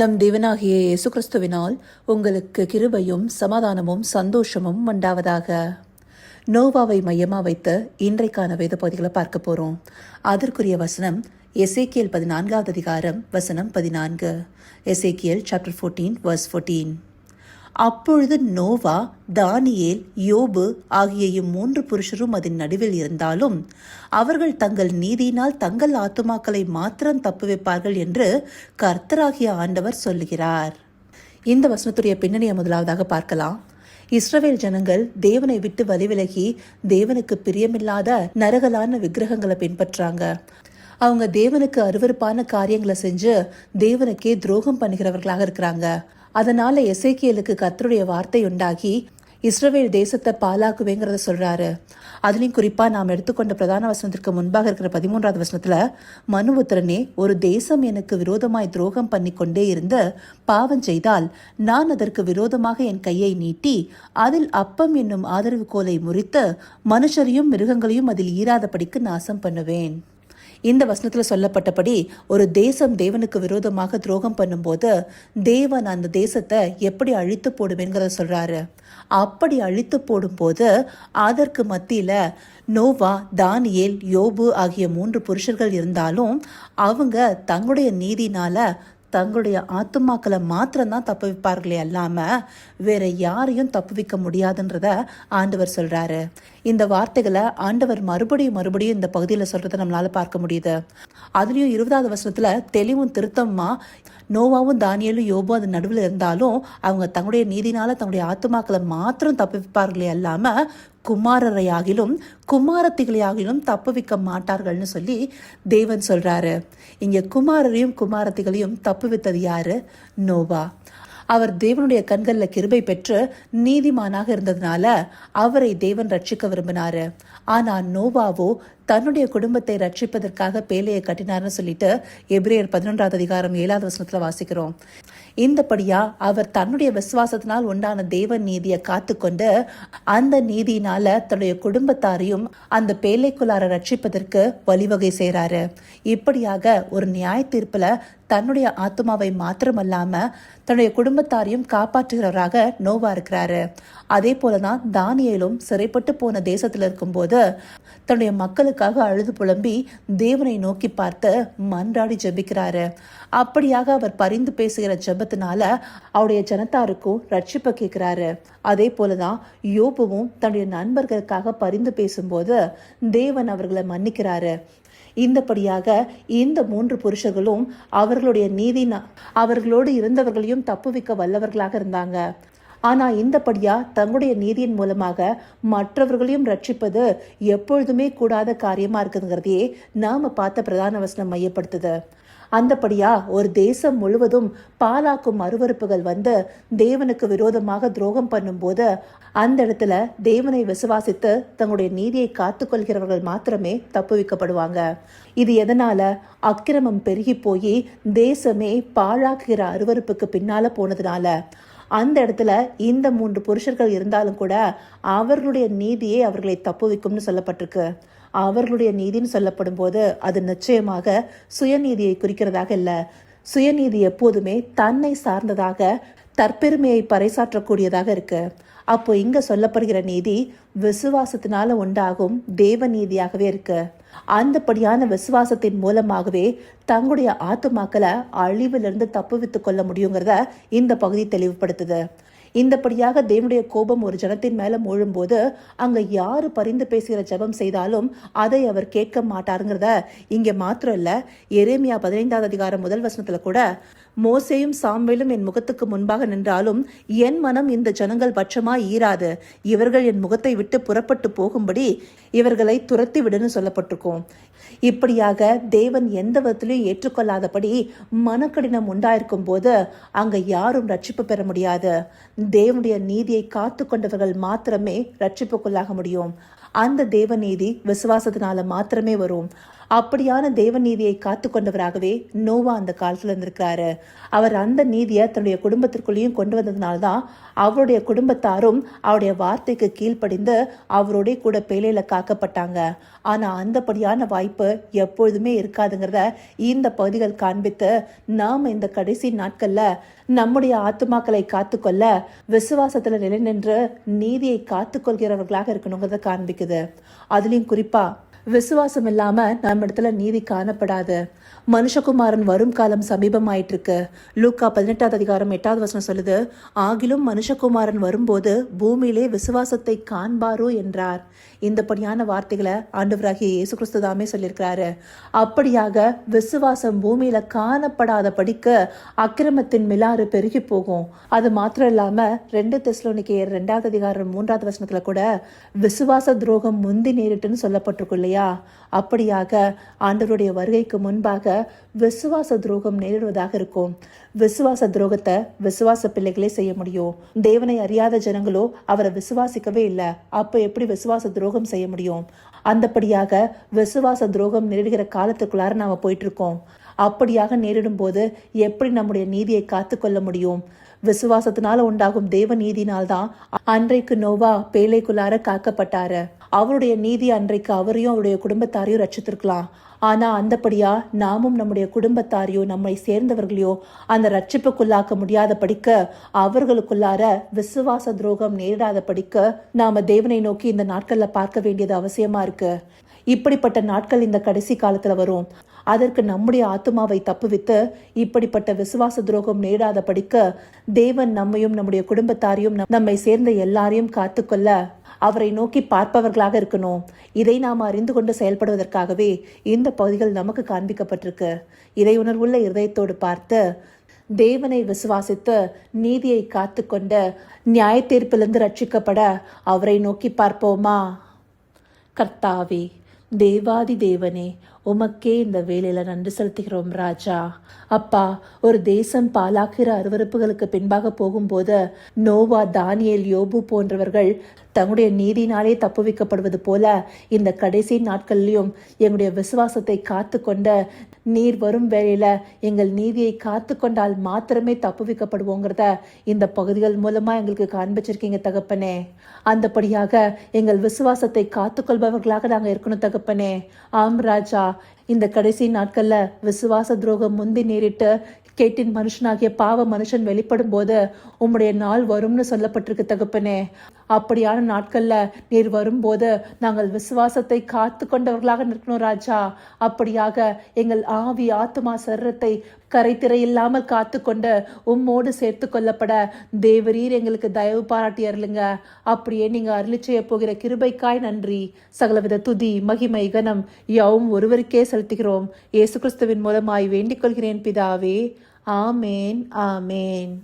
நம் தேவனாகிய இயேசு கிறிஸ்துவினால் உங்களுக்கு கிருபையும் சமாதானமும் சந்தோஷமும் உண்டாவதாக. நோவாவை மையமாக வைத்து இன்றைக்கான வேத பகுதிகளை பார்க்க போகிறோம். அதற்குரிய வசனம் எசேக்கியேல் 14வது அதிகாரம் வசனம் 14. எசேக்கியேல் சாப்டர் 14 verse 14. அப்பொழுது நோவா, தானியேல், யோபு ஆகிய இம்மூன்று புருஷரும் அதன் நடுவில் இருந்தாலும் அவர்கள் தங்கள் நீதியினால் தங்கள் ஆத்துமாக்களை மாத்திரம் தப்புவிப்பார்கள் என்று கர்த்தராகிய ஆண்டவர் சொல்லுகிறார். இந்த வசனத்துடைய பின்னணியை முதலாவதாக பார்க்கலாம். இஸ்ரவேல் ஜனங்கள் தேவனை விட்டு வழிவிலகி தேவனுக்கு பிரியமில்லாத நரகலான விக்கிரகங்களை பின்பற்றாங்க. அவங்க தேவனுக்கு அருவருப்பான காரியங்களை செஞ்சு தேவனுக்கே துரோகம் பண்ணுகிறவர்களாக இருக்கிறாங்க. அதனால எசேக்கியேலுக்கு கர்த்தருடைய வார்த்தை உண்டாகி இஸ்ரவேல் தேசத்தை பாலாக்குவேங்கிறத சொல்றாரு. அதுலயும் குறிப்பா நாம் எடுத்துக்கொண்ட பிரதான வசனத்திற்கு முன்பாக இருக்கிற 13வது வசனத்துல, மனுபுத்திரனே, ஒரு தேசம் எனக்கு விரோதமாய் துரோகம் பண்ணி கொண்டே இருந்து பாவம் செய்தால் நான் அதற்கு விரோதமாக என் கையை நீட்டி அதில் அப்பம் என்னும் ஆதரவு கோலை முறித்து மனுஷரையும் மிருகங்களையும் அதில் ஈராதபடிக்கு நாசம் பண்ணுவேன். இந்த வசனத்தில் சொல்லப்பட்டபடி ஒரு தேசம் தேவனுக்கு விரோதமாக துரோகம் பண்ணும்போது தேவன் அந்த தேசத்தை எப்படி அழித்து போடுவேங்கிறத சொல்றாரு. அப்படி அழித்து போடும்போது அதற்கு மத்தியில நோவா, தானியேல், யோபு ஆகிய 3 புருஷர்கள் இருந்தாலும் அவங்க தங்களுடைய நீதினால தங்களுடைய ஆத்துமாக்களை மாத்திரம்தான் தப்பு வைப்பார்களே அல்லாம வேற யாரையும் தப்பு வைக்க முடியாதுன்றத ஆண்டவர் சொல்றாரு. இந்த வார்த்தைகளை ஆண்டவர் மறுபடியும் இந்த பகுதியில் சொல்றதை நம்மளால பார்க்க முடியுது. அதுலயும் 20வது வசனத்துல தெளிவும் திருத்தமா நோவாவும் தானியேலும் யோபும் அது நடுவில் இருந்தாலும் அவங்க தங்களுடைய நீதினால தங்களுடைய ஆத்துமாக்களை மாத்திரம் தப்புவிப்பார்களே அல்லாம குமாரரையாகிலும் குமாரத்திகளையாகிலும் தப்புவிக்க மாட்டார்கள்னு சொல்லி தேவன் சொல்றாரு. இங்க குமாரரையும் குமாரத்திகளையும் தப்புவித்தது யாரு? நோவா. அவர் தேவனுடைய கண்களில் கிருபை பெற்று நீதிமானாக இருந்ததுனால அவரை தேவன் ரட்சிக்க விரும்பினாரு. ஆனா நோவாவோ தன்னுடைய குடும்பத்தை ரட்சிப்பதற்காக பேலையை கட்டினார்னு சொல்லிட்டு எபிரேயர் 11வது அதிகாரம் 7வது வசனத்துல வாசிக்கிறோம். இந்தபடியா அவர் தன்னுடைய விசுவாசத்தினால் உண்டான தேவன் நீதியை காத்துக்கொண்டு அந்த நீதியினால தன்னுடைய குடும்பத்தாரையும் அந்த பேலைக்குள்ளார ரட்சிப்பதற்கு வழிவகை செய்யறாரு. இப்படியாக ஒரு நியாய தீர்ப்புல தன்னுடைய ஆத்மாவை மாத்திரமல்லாம தன்னுடைய குடும்பத்தாரையும் காப்பாற்றுகிறவராக நோவா இருக்கிறாரு. அதே போலதான் தானியேலும் சிறைப்பட்டு போன தேசத்துல இருக்கும்போது தன்னுடைய மக்களுக்காக அழுது புலம்பி தேவனை நோக்கி பார்த்து மன்றாடி ஜெபிக்கிறாரு. அப்படியாக அவர் பரிந்து பேசுகிற ஜெபத்தினால அவருடைய ஜனத்தாருக்கும் ரட்சிப்பை கேட்கிறாரு. அதே போலதான் யோபுவும் தன்னுடைய நண்பர்களுக்காக பரிந்து பேசும்போது தேவன் அவர்களை மன்னிக்கிறாரு. இந்தபடியாக இந்த 3 புருஷர்களும் அவர்களுடைய அவர்களோடு இருந்தவர்களையும் தப்புவிக்க வல்லவர்களாக இருந்தாங்க. ஆனா இந்தபடியா தங்களுடைய நீதியின் மூலமாக மற்றவர்களையும் ரட்சிப்பது எப்பொழுதுமே கூடாத காரியமா இருக்குதுங்கிறதையே நாம பார்த்த பிரதான வசனம் மையப்படுத்துது. அந்தபடியா ஒரு தேசம் முழுவதும் பாலாக்கும் அருவருப்புகள் வந்து தேவனுக்கு விரோதமாக துரோகம் பண்ணும்போது அந்த இடத்துல தேவனை விசுவாசித்து தங்களுடைய நீதியை காத்துக்கொள்கிறவர்கள் மாத்திரமே தப்புவிக்கப்படுவாங்க. இது எதனால? அக்கிரமம் பெருகி போய் தேசமே பாழாக்குகிற அருவருப்புக்கு பின்னால போனதுனால. அந்த இடத்துல இந்த 3 புருஷர்கள் இருந்தாலும் கூட அவர்களுடைய நீதியே அவர்களை தப்புவிக்கும்னு சொல்லப்பட்டிருக்கு. அவர்களுடைய நீதின்னு சொல்லப்படும் போது அது நிச்சயமாக சுயநீதியை குறிக்கிறதாக இல்ல. சுயநீதி எப்போதுமே தன்னை சார்ந்ததாக தற்பெருமையை பறைசாற்றக்கூடியதாக இருக்கு. அப்போ இங்க சொல்லப்படுகிற நீதி விசுவாசத்தினால உண்டாகும் தேவ நீதியாகவே இருக்கு. அந்தபடியான விசுவாசத்தின் மூலமாகவே தங்களுடைய ஆத்துமாக்களை அழிவிலிருந்து தப்புவித்துக் கொள்ள முடியுங்கிறத இந்த பகுதி தெளிவுபடுத்துது. இந்தபடியாக தேவனுடைய கோபம் ஒரு ஜனத்தின் மேல மூழும்போது அங்க யாரு பரிந்து பேசுகிற ஜெபம் செய்தாலும் அதை அவர் கேட்க மாட்டாருங்கிறத இங்க மாத்திரம் இல்ல, எரேமியா 15வது அதிகாரம் 1 வசனத்துல கூட, மோசேயும் சாமுவேலும் என் முகத்துக்கு முன்பாக நின்றாலும் என் மனம் இந்த ஜனங்கள் பட்சமாய் ஈராது, இவர்கள் என் முகத்தை விட்டு புறப்பட்டு போகும்படி இவர்களை துரத்தி விடுன்னு சொல்லப்பட்டிருக்கும். இப்படியாக தேவன் எந்த விதத்திலையும் ஏற்றுக்கொள்ளாதபடி மனக்கடினம் உண்டாயிருக்கும் போது அங்க யாரும் ரட்சிப்பு பெற முடியாது. தேவனுடைய நீதியை காத்து கொண்டவர்கள் மாத்திரமே ரட்சிப்புக்குள்ளாக முடியும். அந்த தேவ நீதி விசுவாசத்தினால மாத்திரமே வரும். அப்படியான தேவ நீதியை காத்து கொண்டவராகவே நோவா அந்த காலத்துல இருந்திருக்கிறாரு. அவர் அந்த நீதியை தன்னுடைய குடும்பத்திற்குள்ளேயும் கொண்டு வந்ததுனால்தான் அவருடைய குடும்பத்தாரும் அவருடைய வார்த்தைக்கு கீழ்ப்படிந்து அவருடைய கூட பேழையில காக்கப்பட்டாங்க. ஆனா அந்தபடியான வாய்ப்பு எப்பொழுதுமே இருக்காதுங்கிறத இந்த பகுதிகள் காண்பித்து நாம் இந்த கடைசி நாட்கள்ல நம்முடைய ஆத்துமாக்களை காத்துக்கொள்ள விசுவாசத்துல நிலை நின்று நீதியை காத்துக்கொள்கிறவர்களாக இருக்கணுங்கிறத காண்பிக்குது. அதுலயும் குறிப்பா விசுவாசம் இல்லாம நம்ம இடத்துல நீதி காணப்படாது. மனுஷகுமாரன் வரும் காலம் சமீபமாயிட்டு இருக்கு. லூக்கா 18:8 சொல்லுது, ஆகிலும் மனுஷகுமாரன் வரும்போது பூமியிலே விசுவாசத்தை காண்பாரோ என்றார். இந்தபடியான வார்த்தைகளை ஆண்டவராகிய இயேசு கிறிஸ்து தாமே சொல்லியிருக்கிறாரு. அப்படியாக விசுவாசம் பூமியில காணப்படாத படிக்க அக்கிரமத்தின் மிலாறு பெருகி போகும். அது மாத்திரம் இல்லாம 2 தெசலோனிக்கேயர் 2:3 கூட விசுவாச துரோகம் முந்தி நேரிட்டுன்னு சொல்லப்பட்டிருக்கும் இல்லையா? அப்படியாக ஆண்டவருடைய வருகைக்கு முன்பாக விசுவாச துரோகம் நேரிடுவதாக இருக்கும். விசுவாச துரோகத்தை விசுவாச பிள்ளைகளே செய்ய முடியும். தேவனை அறியாத ஜனங்களோ அவரை விசுவாசிக்கவே இல்லை. அப்ப எப்படி விசுவாச துரோகம் செய்ய முடியும்? அந்தபடியாக விசுவாச துரோகம் நேரிடுகிற காலத்துக்குள்ளார நாம போயிட்டு இருக்கோம். அப்படியாக நேரிடும் போது எப்படி நம்முடைய நீதியை காத்து கொள்ள முடியும்? விசுவாசத்தினால உண்டாகும் தேவ நீதினால்தான் அன்றைக்கு நோவா பேழைக்குள்ளார காக்கப்பட்டாரு. அவருடைய நீதி அன்றைக்கு அவரையும் அவருடைய குடும்பத்தாரையும் ரட்சித்திருக்கலாம். ஆனா அந்தபடியா நாமும் நம்முடைய குடும்பத்தாரையோ நம்மை சேர்ந்தவர்களையோ அந்த ரட்சிப்புக்குள்ளாக்க முடியாத படிக்க, அவர்களுக்குள்ளார விசுவாச துரோகம் நேரிடாத படிக்க நாம தேவனை நோக்கி இந்த நாட்கள்ல பார்க்க வேண்டியது அவசியமா இருக்கு. இப்படிப்பட்ட நாட்கள் இந்த கடைசி காலத்துல வரும். அதற்கு நம்முடைய ஆத்துமாவை தப்புவித்து இப்படிப்பட்ட விசுவாச துரோகம் நேரிடாத படிக்க தேவன் நம்மையும் நம்முடைய குடும்பத்தாரையும் நம்மை சேர்ந்த எல்லாரையும் காத்துக்கொள்ள அவரை நோக்கி பார்ப்பவர்களாக இருக்கணும். இதை நாம் அறிந்து கொண்டு செயல்படுவதற்காகவே இந்த பகுதிகள் நமக்கு காண்பிக்கப்பட்டிருக்கு. இதை உணர்வுள்ள இருதயத்தோடு பார்த்து தேவனை விசுவாசித்து நீதியை காத்து கொண்டு நியாய தீர்ப்பிலிருந்து ரட்சிக்கப்பட அவரை நோக்கி பார்ப்போமா? கர்த்தாவே, தேவாதி தேவனே, உமக்கே இந்த வேலையில நன்றி செலுத்துகிறோம் ராஜா. அப்பா, ஒரு தேசம் பாலாக்கிற அருவருப்புகளுக்கு பின்பாக போகும்போது நோவா, தானியேல், யோபு போன்றவர்கள் தங்களுடைய நீதினாலே தப்புவிக்கப்படுவது போல இந்த கடைசி நாட்கள்லையும் எங்களுடைய விசுவாசத்தை காத்து கொண்ட நீர் வரும் வேளையில எங்கள் நீதியை காத்து கொண்டால் மாத்திரமே தப்புவிக்கப்படுவோங்கிறத இந்த பகுதிகள் மூலமா எங்களுக்கு காண்பிச்சிருக்கீங்க தகப்பனே. அந்தபடியாக எங்கள் விசுவாசத்தை காத்துக்கொள்பவர்களாக நாங்கள் இருக்கணும் தகப்பனே. ஆம் ராஜா, இந்த கடைசி நாட்கள்ல விசுவாச துரோகம் முந்தி நேரிட்டு கேட்டின் மனுஷனாகிய பாவ மனுஷன் வெளிப்படும் போது உம்முடைய நாள் வரும்னு சொல்லப்பட்டிருக்கு தகப்பனே. அப்படியான நாட்கள்ல நீர் வரும்போது நாங்கள் விசுவாசத்தை காத்து கொண்டவர்களாக நிற்கணும் ராஜா. அப்படியாக எங்கள் ஆவி, ஆத்மா, சரீரத்தை கரைத்திரை இல்லாமல் காத்து கொண்டு உம்மோடு சேர்த்து கொள்ளப்பட தேவரீர் எங்களுக்கு தயவு பாராட்டி அருளுங்க. அப்படியே நீங்க அருளி செய்ய போகிற கிருபைக்காய் நன்றி. சகலவித துதி, மகிமை, கனம் யாவும் ஒருவருக்கே செலுத்துகிறோம். இயேசு கிறிஸ்துவின் மூலமாய் வேண்டிக் கொள்கிறேன் பிதாவே. ஆமேன், ஆமேன்.